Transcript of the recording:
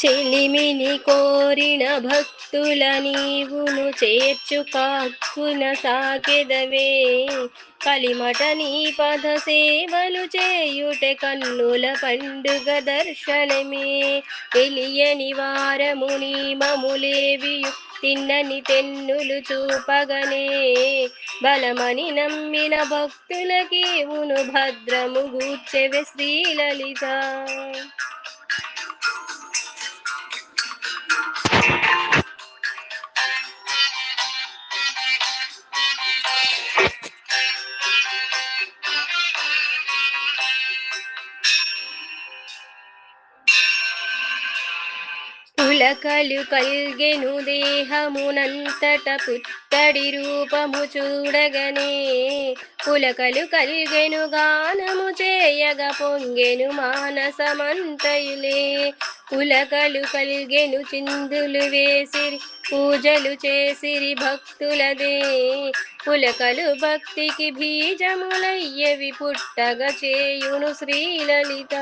చెలిమిని కోరిన భక్తుల నీవును చేర్చు కాక్కున సాగెదవే. కలిమట నీ పద సేవలు చేయుటే కన్నుల పండుగ దర్శనమే. తెలియని వారము నియమములేవియు తిన్నని తెన్నులు చూపగనే. బలమని నమ్మిన భక్తులకేవును భద్రము గూర్చెవే శ్రీలలిత. పులకలు కల్గెను దేహమునంతట పుత్తడి రూపము చూడగనే. పులకలు కల్గెను గానము చేయగ పొంగెను మానసమంతయులే. పులకలు కల్గెను చిందులు వేసిరి పూజలు చేసిరి భక్తులదే. పులకలు భక్తికి బీజములయ్యవి పుట్టగ చేయును శ్రీలలిత.